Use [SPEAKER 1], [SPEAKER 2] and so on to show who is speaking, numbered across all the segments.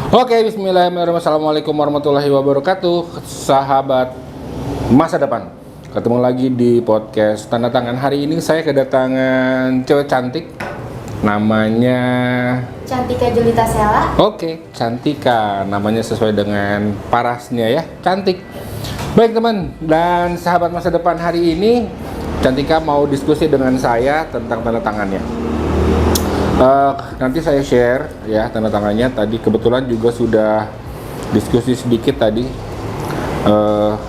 [SPEAKER 1] Oke, bismillahirrahmanirrahim. Assalamualaikum warahmatullahi wabarakatuh. Sahabat masa depan, ketemu lagi di podcast Tanda Tangan. Hari ini saya kedatangan cewek cantik. Namanya
[SPEAKER 2] Cantika Julita Sela.
[SPEAKER 1] Oke, Cantika. Namanya sesuai dengan parasnya ya, cantik. Baik teman dan sahabat masa depan, hari ini Cantika mau diskusi dengan saya tentang tanda tangannya. Nanti saya share ya tanda tangannya. Tadi kebetulan juga sudah diskusi sedikit tadi.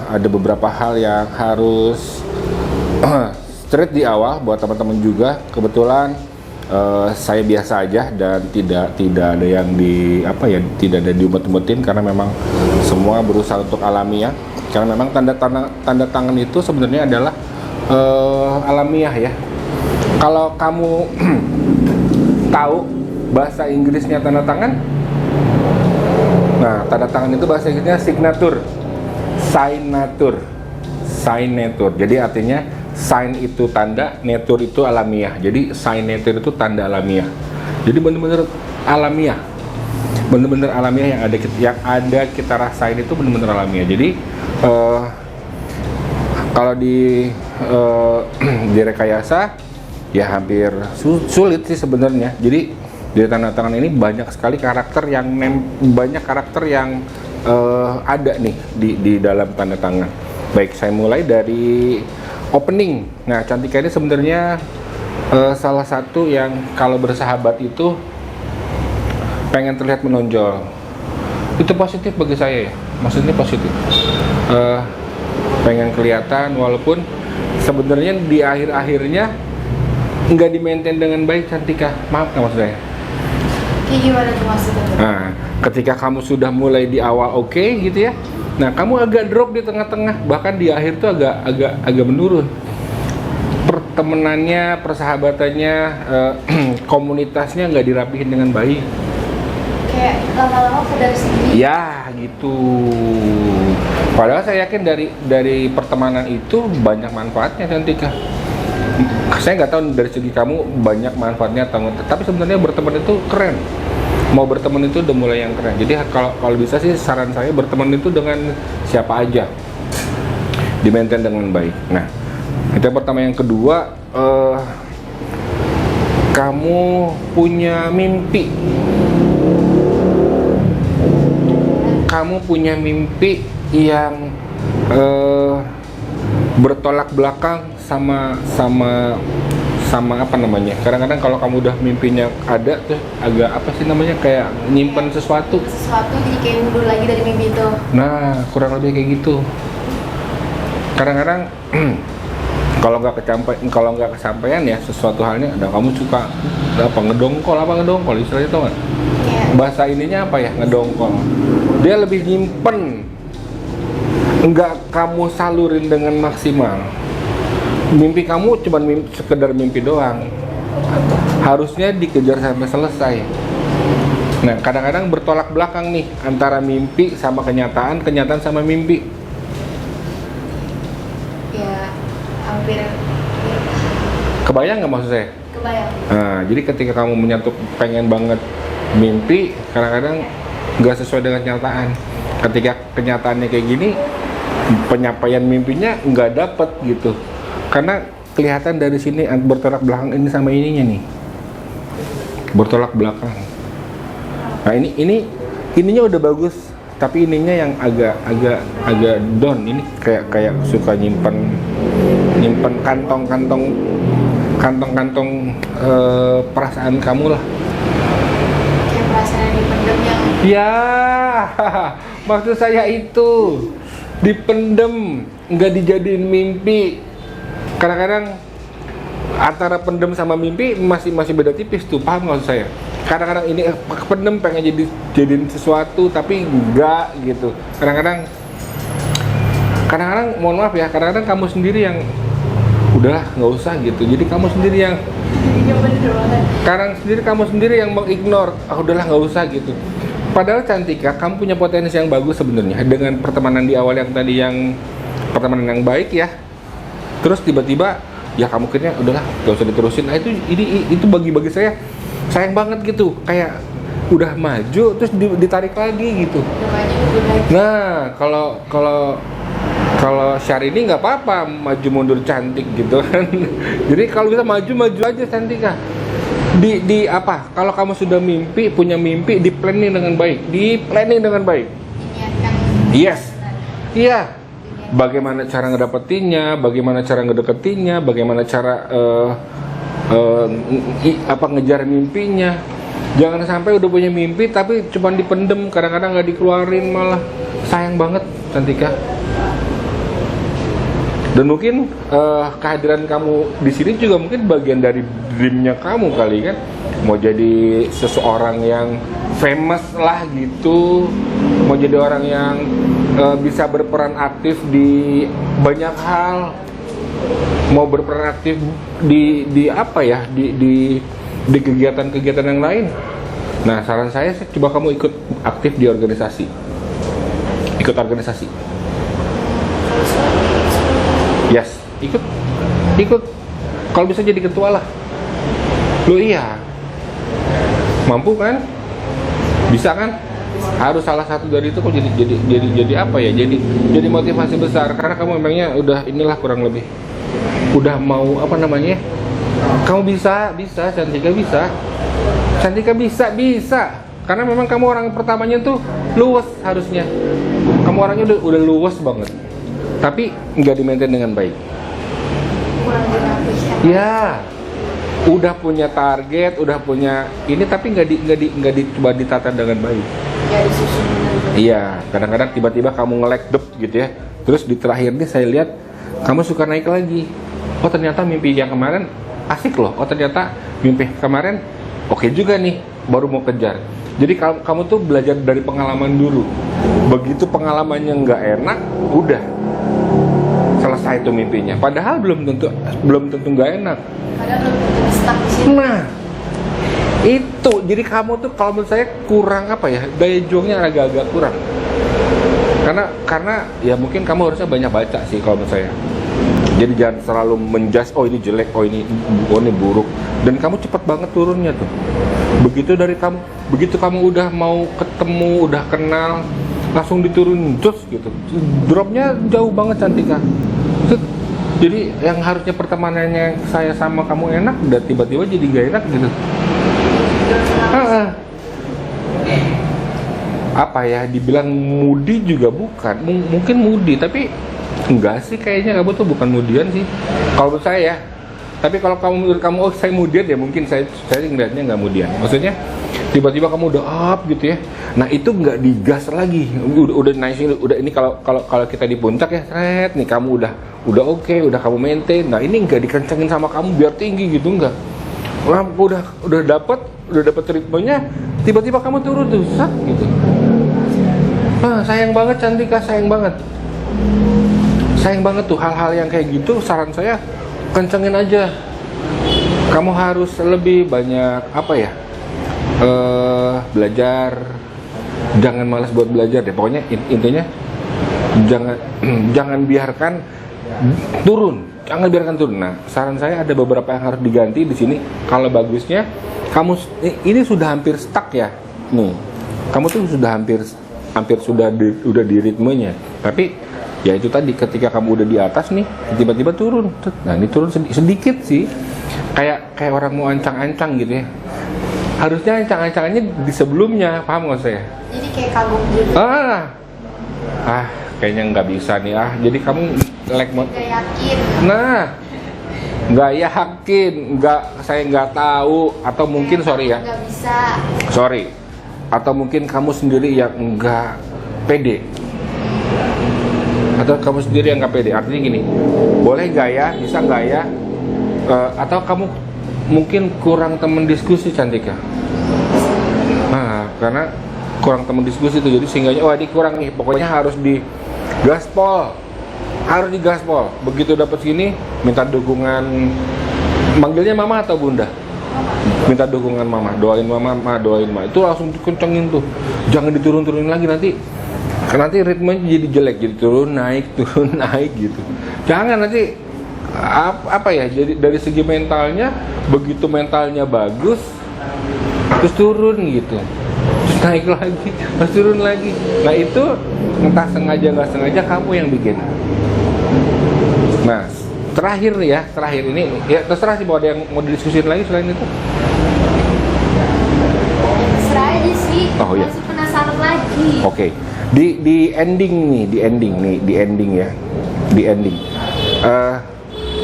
[SPEAKER 1] Ada beberapa hal yang harus straight di awal buat teman-teman juga. Kebetulan saya biasa aja dan tidak ada yang tidak ada diumut-umutin, karena memang semua berusaha untuk alamiah. Karena memang tanda tangan itu sebenarnya adalah alamiah ya. Kalau kamu tahu bahasa Inggrisnya tanda tangan? Nah, tanda tangan itu bahasa Inggrisnya signature. Jadi artinya sign itu tanda, nature itu alamiah. Jadi signature itu tanda alamiah. Jadi benar-benar alamiah. Benar-benar alamiah yang ada kita rasain itu benar-benar alamiah. Jadi kalau di rekayasa ya hampir sulit sih sebenarnya. Jadi di tanda tangan ini banyak sekali karakter yang ada nih di dalam tanda tangan. Baik, saya mulai dari opening. Nah, Cantika ini sebenarnya salah satu yang kalau bersahabat itu pengen terlihat menonjol. Itu positif bagi saya ya. Maksudnya positif. Pengen kelihatan, walaupun sebenarnya di akhir-akhirnya nggak di-maintain dengan baik. Cantika, maaf nggak maksud saya?
[SPEAKER 2] Gimana tuh maksudnya?
[SPEAKER 1] Nah, ketika kamu sudah mulai di awal oke gitu ya, nah kamu agak drop di tengah-tengah, bahkan di akhir tuh agak menurun. Pertemanannya, persahabatannya, komunitasnya nggak dirapihin dengan baik.
[SPEAKER 2] Kayak lama-lama sadar sendiri.
[SPEAKER 1] Ya gitu. Padahal saya yakin dari pertemanan itu banyak manfaatnya, Cantika. Saya nggak tahu dari segi kamu banyak manfaatnya atau enggak, tapi sebenarnya berteman itu keren. Mau berteman itu udah mulai yang keren. Jadi kalau bisa sih saran saya berteman itu dengan siapa aja, di-maintain dengan baik. Nah, itu yang pertama. Yang kedua, kamu punya mimpi. Kamu punya mimpi yang bertolak belakang sama apa namanya. Kadang-kadang kalau kamu udah mimpinya ada tuh agak apa sih namanya, kayak nyimpen sesuatu
[SPEAKER 2] Jadi kayak mundur lagi dari mimpi itu.
[SPEAKER 1] Nah, kurang lebih kayak gitu. Kadang-kadang kalau nggak kesampaian ya sesuatu halnya, ada kamu suka ngedongkol istilahnya, tau nggak? Bahasa ininya apa ya, ngedongkol. Dia lebih nyimpen, nggak kamu salurin dengan maksimal. Mimpi kamu cuma sekedar mimpi doang, harusnya dikejar sampai selesai. Nah, kadang-kadang bertolak belakang nih antara mimpi sama kenyataan sama mimpi.
[SPEAKER 2] Ya, hampir.
[SPEAKER 1] Kebayang nggak maksud saya?
[SPEAKER 2] Kebayang.
[SPEAKER 1] Nah, jadi ketika kamu menyatu pengen banget mimpi, kadang-kadang nggak sesuai dengan kenyataan. Ketika kenyataannya kayak gini, penyampaian mimpinya nggak dapet gitu. Karena kelihatan dari sini bertolak belakang ini sama ininya nih, bertolak belakang. Nah, ininya udah bagus, tapi ininya yang agak down. Ini kayak suka nyimpen kantong perasaan kamu lah.
[SPEAKER 2] Kayak perasaan yang dipendam yang.
[SPEAKER 1] Ya, maksud saya itu dipendem, nggak dijadiin mimpi. Kadang-kadang antara pendem sama mimpi masih beda tipis tuh, paham nggak maksud saya? Kadang-kadang ini pendem pengen jadiin sesuatu tapi enggak gitu. Kadang-kadang mohon maaf ya, kadang-kadang kamu sendiri yang udahlah nggak usah gitu. Jadi kamu sendiri yang kamu sendiri yang mengignore, udahlah nggak usah gitu. Padahal Cantika, kamu punya potensi yang bagus sebenarnya dengan pertemanan di awal yang tadi, yang pertemanan yang baik ya. Terus tiba-tiba ya kamu kayaknya udahlah gak usah diterusin. Nah, itu bagi saya sayang banget gitu. Kayak udah maju terus ditarik lagi gitu.
[SPEAKER 2] Udah maju mundur lagi.
[SPEAKER 1] Nah, kalau Syahrini nggak apa-apa maju mundur cantik gitu kan. Jadi kalau bisa maju aja Cantika. Di apa? Kalau kamu sudah punya mimpi, di planning dengan baik.
[SPEAKER 2] Diniatkan.
[SPEAKER 1] Yes. Iya. Bagaimana cara ngedapetinnya, bagaimana cara ngedeketinnya, bagaimana cara ngejar mimpinya. Jangan sampai udah punya mimpi tapi cuma dipendem, kadang-kadang nggak dikeluarin, malah sayang banget Cantika. Dan mungkin kehadiran kamu di sini juga mungkin bagian dari dreamnya kamu kali kan, mau jadi seseorang yang famous lah gitu, mau jadi orang yang bisa berperan aktif di banyak hal, mau berperan aktif di apa ya, di kegiatan-kegiatan yang lain. Nah, saran saya coba kamu ikut aktif di organisasi. Ikut organisasi. Yes, ikut. Kalau bisa jadi ketua lah. Lo iya. Mampu kan? Bisa kan? Harus salah satu dari itu kok jadi apa ya? Jadi motivasi besar karena kamu memangnya udah inilah kurang lebih. Udah mau apa namanya? Kamu bisa, Cantika bisa. Karena memang kamu orang pertamanya tuh luwes harusnya. Kamu orangnya udah luwes banget. Tapi nggak di-maintain dengan baik.
[SPEAKER 2] Kurang dinamis kan.
[SPEAKER 1] Ya, udah punya target, udah punya ini, tapi nggak dicoba ditata dengan baik.
[SPEAKER 2] Ya disusun benar.
[SPEAKER 1] Iya, kadang-kadang tiba-tiba kamu nge-lag gitu ya. Terus di terakhir nih saya lihat kamu suka naik lagi. Oh ternyata mimpi yang kemarin asik loh. Oh ternyata mimpi kemarin oke juga nih, baru mau kejar. Jadi kamu tuh belajar dari pengalaman dulu. Begitu pengalamannya nggak enak, udah selesai tuh mimpinya. Padahal belum tentu nggak enak.
[SPEAKER 2] Padahal belum tentu stuck di sini.
[SPEAKER 1] Nah, itu jadi kamu tuh kalau menurut saya kurang apa ya, daya juangnya agak-agak kurang. Karena ya mungkin kamu harusnya banyak baca sih kalau menurut saya. Jadi jangan selalu menjudge, oh ini jelek, oh ini buruk. Dan kamu cepat banget turunnya tuh. Begitu kamu udah mau ketemu, udah kenal, langsung diturunin terus gitu. Dropnya jauh banget Cantika. Jadi yang harusnya pertemanannya saya sama kamu enak, udah tiba-tiba jadi gak enak gitu. Apa ya, dibilang moody juga bukan, mungkin moody tapi enggak sih, kayaknya kamu tuh bukan moodian sih kalau menurut saya ya. Tapi kalau menurut kamu oh saya moodian ya, mungkin saya ngeliatnya nggak moodian. Maksudnya tiba-tiba kamu udah up gitu ya, nah itu nggak digas lagi, udah nice, udah ini kalau kita di puncak ya seret nih, kamu udah oke, udah kamu maintain. Nah ini nggak dikencengin sama kamu biar tinggi gitu, enggak. Wah, udah dapet ritmenya, tiba-tiba kamu turun tuh, sak gitu. Sayang banget Cantika, sayang banget tuh hal-hal yang kayak gitu. Saran saya kencengin aja. Kamu harus lebih banyak apa ya, belajar. Jangan malas buat belajar deh. Pokoknya intinya jangan biarkan turun. Nah, saran saya ada beberapa yang harus diganti di sini. Kalau bagusnya kamu ini sudah hampir stuck ya. Nih, kamu tuh sudah hampir udah di ritmenya. Tapi ya itu tadi, ketika kamu udah di atas nih, tiba-tiba turun. Nah, ini turun sedikit sih. Kayak orang mau ancang-ancang gitu ya. Harusnya ancang-ancangannya di sebelumnya, paham nggak saya?
[SPEAKER 2] Jadi kayak kagum gitu.
[SPEAKER 1] Kayaknya nggak bisa nih. Jadi kamu
[SPEAKER 2] Gak yakin.
[SPEAKER 1] Nah, nggak yakin, saya nggak tahu, atau mungkin sorry ya.
[SPEAKER 2] Nggak bisa.
[SPEAKER 1] Sorry. Atau mungkin kamu sendiri yang nggak pede. Atau kamu sendiri yang nggak pede. Artinya gini, boleh nggak ya, bisa nggak ya? Atau kamu mungkin kurang teman diskusi Cantika. Nah, karena kurang teman diskusi itu, jadi sehingganya ini kurang nih, pokoknya harus di gaspol. Begitu dapat sini, minta dukungan. Manggilnya mama atau bunda? Minta dukungan mama, doain mama, doain mama. Itu langsung dikencengin tuh. Jangan diturun-turunin lagi, nanti ritmenya jadi jelek, jadi turun naik gitu. Jangan, nanti apa ya, jadi dari segi mentalnya, begitu mentalnya bagus terus turun gitu. naik lagi, terus turun lagi. Nah itu entah sengaja nggak sengaja kamu yang bikin. Nah terakhir nih ya, terakhir ini ya terserah sih, mau ada yang mau didiskusin lagi selain itu.
[SPEAKER 2] Terserah aja sih.
[SPEAKER 1] Oh, iya.
[SPEAKER 2] Masih penasaran lagi.
[SPEAKER 1] Oke, di ending nih, di ending ya, di ending.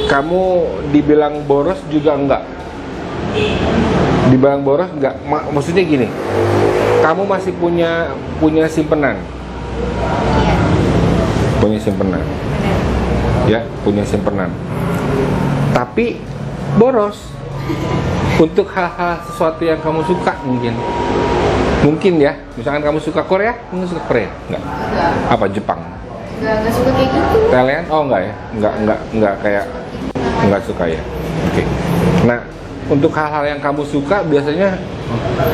[SPEAKER 1] Kamu dibilang boros juga enggak? Dibilang boros enggak? Maksudnya gini, kamu masih punya simpenan?
[SPEAKER 2] Iya.
[SPEAKER 1] Punya simpenan,
[SPEAKER 2] Benar.
[SPEAKER 1] ya, punya simpenan. Tapi boros untuk hal-hal sesuatu yang kamu suka mungkin ya. Misalkan kamu suka Korea, mungkin suka Korea, enggak?
[SPEAKER 2] Enggak.
[SPEAKER 1] Apa Jepang?
[SPEAKER 2] Enggak suka kayak gitu.
[SPEAKER 1] Thailand? Oh enggak ya, enggak kayak enggak suka ya. Oke. Nah, untuk hal-hal yang kamu suka biasanya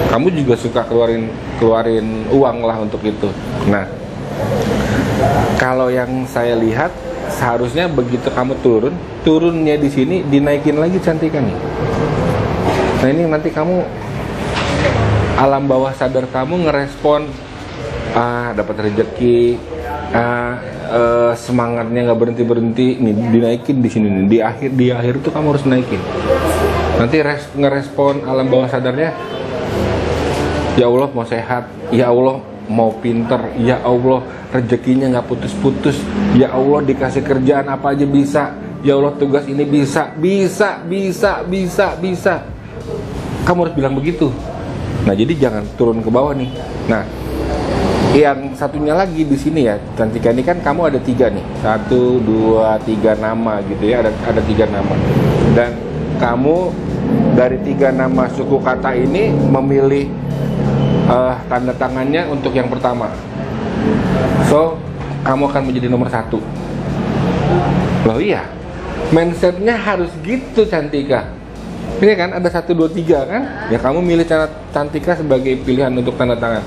[SPEAKER 1] kamu juga suka keluarin uang lah untuk itu. Nah, kalau yang saya lihat seharusnya begitu kamu turunnya di sini dinaikin lagi cantikannya. Nah, ini nanti kamu alam bawah sadar kamu ngerespon dapat rezeki, semangatnya nggak berhenti nih, dinaikin di sini nih, di akhir itu kamu harus naikin. Nanti ngerespon alam bawah sadarnya, ya Allah mau sehat, ya Allah mau pinter, ya Allah rezekinya nggak putus-putus, ya Allah dikasih kerjaan apa aja bisa, ya Allah tugas ini bisa. Kamu harus bilang begitu. Nah jadi jangan turun ke bawah nih. Nah yang satunya lagi di sini ya, Cantika ini kan kamu ada 3 nih, 1, 2, 3 nama gitu ya, ada 3 nama. Dan kamu dari 3 nama suku kata ini memilih tanda tangannya untuk yang pertama. So kamu akan menjadi nomor 1. Loh iya, mindsetnya harus gitu Cantika. Ini kan ada 1, 2, 3 kan? Ya kamu milih Cantika sebagai pilihan untuk tanda tangan.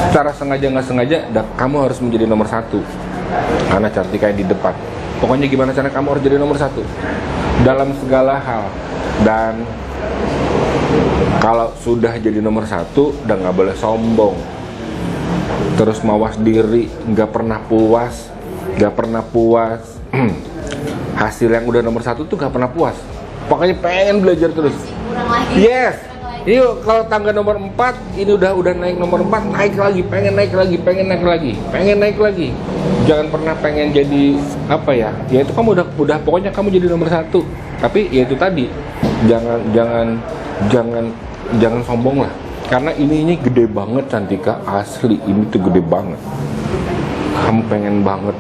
[SPEAKER 1] Secara sengaja nggak sengaja, kamu harus menjadi nomor 1 karena Cantika yang di depan. Pokoknya gimana cara kamu harus jadi nomor 1 dalam segala hal. Dan kalau sudah jadi nomor 1, udah nggak boleh sombong, terus mawas diri, nggak pernah puas. Hasil yang udah nomor 1 tuh nggak pernah puas. Pokoknya pengen belajar terus.
[SPEAKER 2] Kurang lagi.
[SPEAKER 1] Yes. Yuk, kalau tangga nomor 4 ini udah naik nomor 4, naik lagi, pengen naik lagi. Jangan pernah pengen jadi apa ya? Ya itu kamu udah pokoknya kamu jadi nomor 1. Tapi ya itu tadi, jangan sombong lah. Karena ini gede banget Cantika, asli ini tuh gede banget. Kamu pengen banget.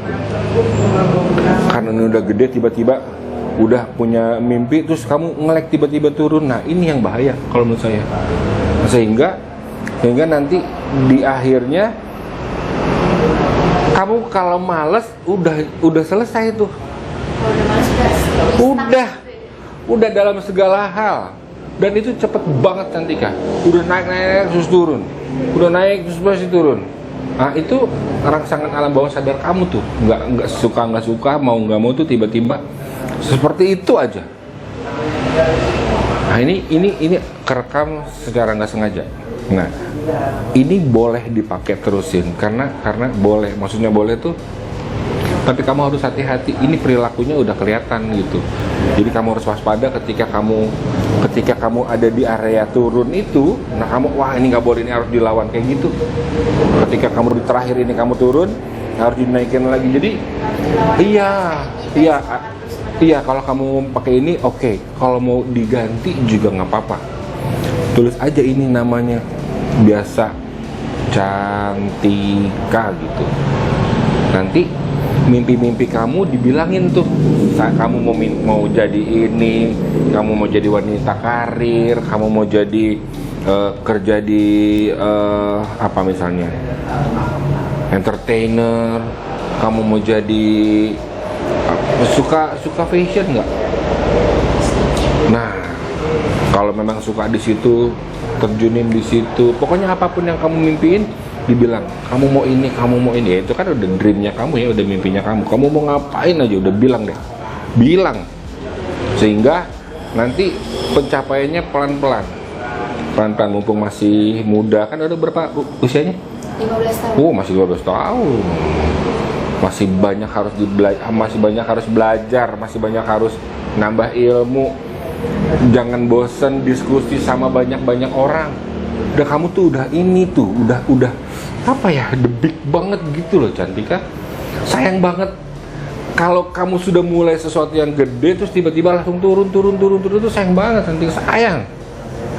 [SPEAKER 1] Karena ini udah gede, tiba-tiba udah punya mimpi terus kamu ngelek tiba-tiba turun. Nah ini yang bahaya kalau menurut saya. Sehingga nanti di akhirnya kamu kalau males udah selesai tuh. Udah dalam segala hal. Dan itu cepet banget Cantika. Udah naik terus turun. Udah naik terus masih turun. Nah itu rangsangan alam bawah sadar kamu tuh. Nggak suka, mau nggak mau tuh tiba-tiba seperti itu aja. Nah ini kerekam secara nggak sengaja. Nah ini boleh dipakai terusin karena boleh, maksudnya boleh tuh. Tapi kamu harus hati-hati. Ini perilakunya udah kelihatan gitu. Jadi kamu harus waspada ketika kamu ada di area turun itu. Nah kamu wah ini nggak boleh, ini harus dilawan kayak gitu. Ketika kamu di terakhir ini kamu turun, harus dinaikin lagi. Jadi iya kalau kamu pakai ini oke. Kalau mau diganti juga nggak apa-apa. Tulis aja ini namanya biasa Cantika gitu. Nanti mimpi-mimpi kamu dibilangin tuh. Kamu mau jadi ini, kamu mau jadi wanita karir, kamu mau jadi kerja di apa misalnya entertainer, kamu mau jadi suka fashion nggak? Nah, kalau memang suka di situ, terjunin di situ. Pokoknya apapun yang kamu mimpiin, dibilang kamu mau ini. Ya, itu kan udah dreamnya kamu ya, udah mimpinya kamu. Kamu mau ngapain aja udah bilang deh, bilang. Sehingga nanti pencapaiannya pelan-pelan. pelan-pelan mumpung masih muda. Kan udah berapa usianya?
[SPEAKER 2] 15 tahun.
[SPEAKER 1] Oh, masih 12 tahun. Masih banyak harus belajar, masih banyak harus nambah ilmu. Jangan bosen diskusi sama banyak orang. Udah kamu tuh udah apa ya, the big banget gitu loh Cantika. Sayang banget kalau kamu sudah mulai sesuatu yang gede terus tiba-tiba langsung turun itu sayang banget Cantika, sayang.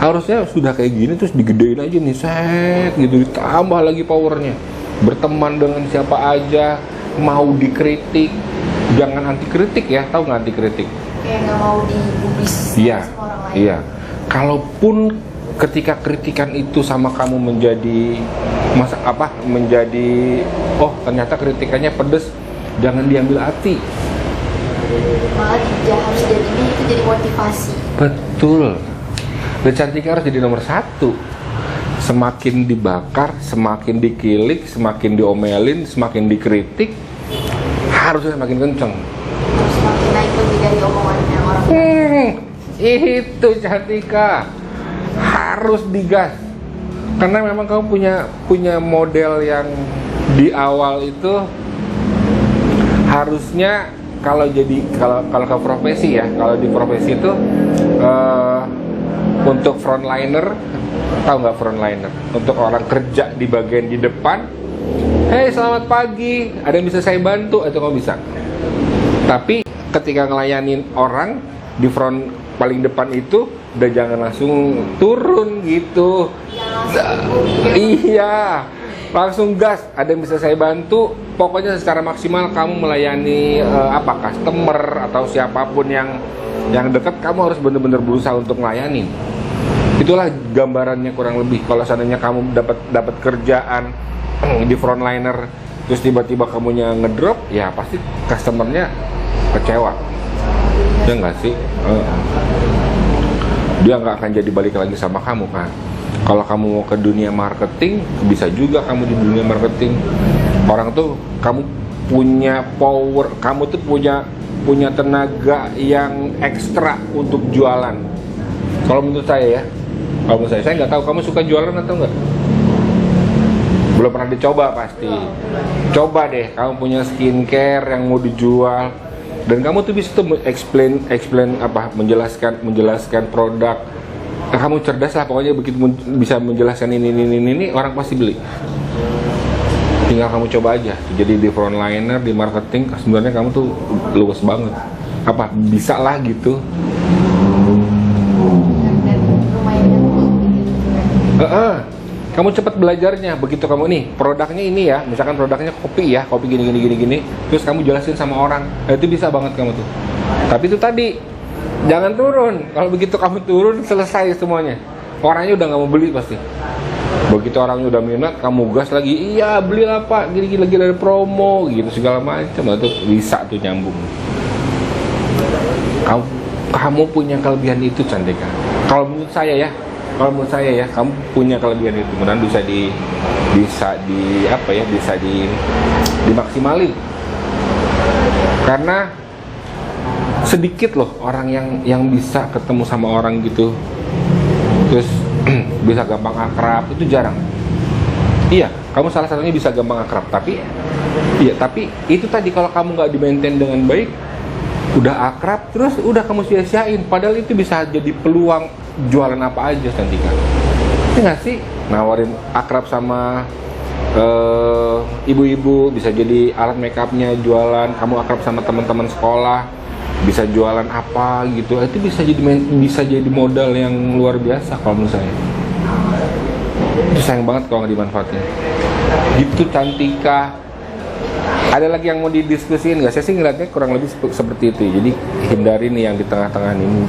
[SPEAKER 1] Harusnya sudah kayak gini terus digedein aja nih, set gitu, ditambah lagi powernya. Berteman dengan siapa aja, mau dikritik, jangan anti kritik ya, tahu nggak anti kritik?
[SPEAKER 2] Kayak nggak mau digubris
[SPEAKER 1] Iya,
[SPEAKER 2] sama orang lain.
[SPEAKER 1] iya. Kalaupun ketika kritikan itu sama kamu menjadi oh ternyata kritikannya pedes, jangan diambil hati.
[SPEAKER 2] Malah harus jadinya itu jadi motivasi.
[SPEAKER 1] Betul. Dan Cantika harus jadi nomor 1. Semakin dibakar, semakin dikilik, semakin diomelin, semakin dikritik, harusnya semakin kenceng.
[SPEAKER 2] Terus makin naik lebih dari omongannya orang.
[SPEAKER 1] Itu Cantika, harus digas. Karena memang kamu punya model yang di awal itu harusnya kalau ke profesi ya, kalau di profesi itu untuk frontliner, tahu nggak frontliner? Untuk orang kerja di bagian di depan, hey selamat pagi, ada yang bisa saya bantu? Itu kamu bisa. Tapi ketika ngelayanin orang di front paling depan itu, udah jangan langsung turun gitu. Iya, langsung gas. Ada yang bisa saya bantu? Pokoknya secara maksimal kamu melayani customer atau siapapun yang dekat, kamu harus benar-benar berusaha untuk melayani. Itulah gambarannya kurang lebih. Kalau seandainya kamu dapat kerjaan di frontliner terus tiba-tiba kamunya ngedrop, ya pasti customernya kecewa. Ya nggak sih? Dia nggak akan jadi balik lagi sama kamu kan. Kalau kamu mau ke dunia marketing, bisa juga kamu di dunia marketing. Orang tuh kamu punya power, kamu tuh punya tenaga yang ekstra untuk jualan. Kalau menurut saya ya, saya nggak tahu kamu suka jualan atau enggak. Belum pernah dicoba pasti. Coba deh, kamu punya skincare yang mau dijual dan kamu tuh bisa tuh menjelaskan produk. Kamu cerdas lah pokoknya, begitu bisa menjelaskan ini orang pasti beli. Tinggal kamu coba aja. Jadi di frontliner, di marketing, sebenarnya kamu tuh luas banget. Bisa lah gitu.
[SPEAKER 2] Dan lumayan
[SPEAKER 1] Kamu cepat belajarnya. Begitu kamu nih, produknya ini ya, misalkan produknya kopi ya, kopi gini, terus kamu jelasin sama orang, itu bisa banget kamu tuh. Tapi itu tadi, jangan turun. Kalau begitu kamu turun, selesai semuanya. Orangnya udah nggak mau beli pasti. Begitu orangnya udah minat, kamu gas lagi, iya beli lah pak, gini lagi dari promo, gitu segala macam, itu bisa tuh nyambung. Kamu punya kelebihan itu Cantika. Kalau menurut saya ya, kamu punya kelebihan itu, mudah-mudahan bisa dimaksimalin. Karena sedikit loh orang yang bisa ketemu sama orang gitu, terus bisa gampang akrab, itu jarang. Iya, kamu salah satunya bisa gampang akrab, tapi itu tadi kalau kamu nggak di-maintain dengan baik, udah akrab terus udah kamu sia-siain, padahal itu bisa jadi peluang jualan apa aja Cantika. Ini nggak sih, nawarin akrab sama ibu-ibu, bisa jadi alat makeupnya jualan. Kamu akrab sama teman-teman sekolah, bisa jualan apa gitu. Itu bisa jadi modal yang luar biasa kalau menurut saya. Itu sayang banget kalau nggak dimanfaatin. Gitu Cantika. Ada lagi yang mau didiskusiin nggak? Saya sih ngeliatnya kurang lebih seperti itu. Jadi hindari nih yang di tengah-tengah ini,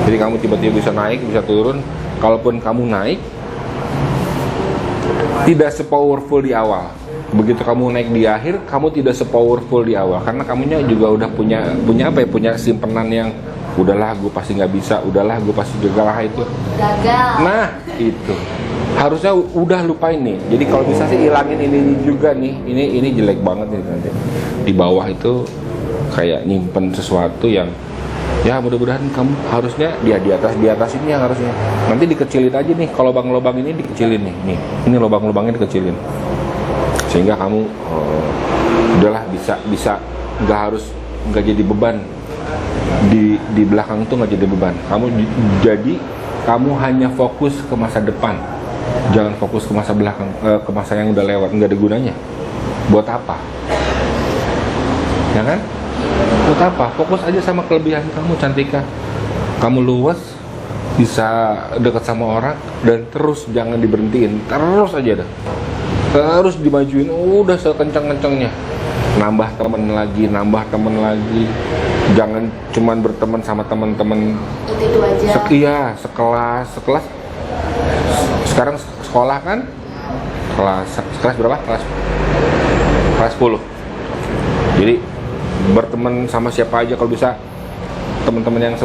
[SPEAKER 1] Jadi kamu tiba-tiba bisa naik, bisa turun. Kalaupun kamu naik, tidak sepowerful di awal. Begitu kamu naik di akhir, kamu tidak sepowerful di awal. Karena kamunya juga udah punya simpenan yang udahlah gue pasti nggak bisa, udahlah gue pasti gagal itu. Nah itu harusnya udah lupain nih. Jadi kalau bisa sih ilangin ini juga nih. Ini jelek banget nih nanti. Di bawah itu kayak nyimpen sesuatu yang Ya mudah-mudahan kamu harusnya di atas ini yang harusnya. Nanti dikecilin aja nih, kalau lubang-lubang ini dikecilin nih. Ini lubang-lubangnya dikecilin. Sehingga kamu udahlah bisa nggak jadi beban di belakang tuh, nggak jadi beban. Kamu hanya fokus ke masa depan, jangan fokus ke masa belakang, ke masa yang udah lewat, nggak ada gunanya. Buat apa? Ya kan? Buat apa? Fokus aja sama kelebihan kamu, Cantika. Kamu luas, bisa deket sama orang, dan terus jangan diberhentiin, terus aja dah. Terus dimajuin, udah sekencang-kencangnya. Nambah temen lagi. Jangan cuman berteman sama teman-teman
[SPEAKER 2] Itu aja.
[SPEAKER 1] Sekelas. Sekarang sekolah kan? Kelas berapa? Kelas 10. Jadi berteman sama siapa aja kalau bisa, teman-teman yang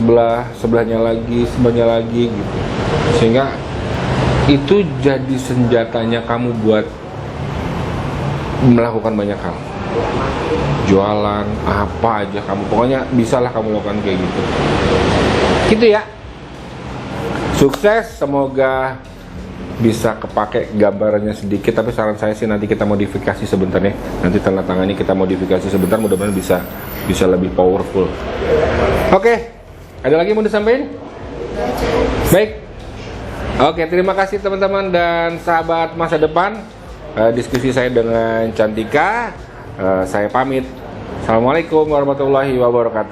[SPEAKER 1] sebelahnya lagi gitu. Sehingga itu jadi senjatanya kamu buat melakukan banyak hal. Jualan apa aja kamu, pokoknya bisalah kamu lakukan kayak gitu. Gitu ya. Sukses, semoga bisa kepake gambarannya sedikit, tapi saran saya sih nanti kita modifikasi sebentar ya. Nanti tanda tangannya kita modifikasi sebentar, mudah-mudahan bisa lebih powerful. Oke, ada lagi mau disampaikan? Baik. Oke, terima kasih teman-teman dan sahabat masa depan. Diskusi saya dengan Cantika. Saya pamit. Assalamualaikum warahmatullahi wabarakatuh.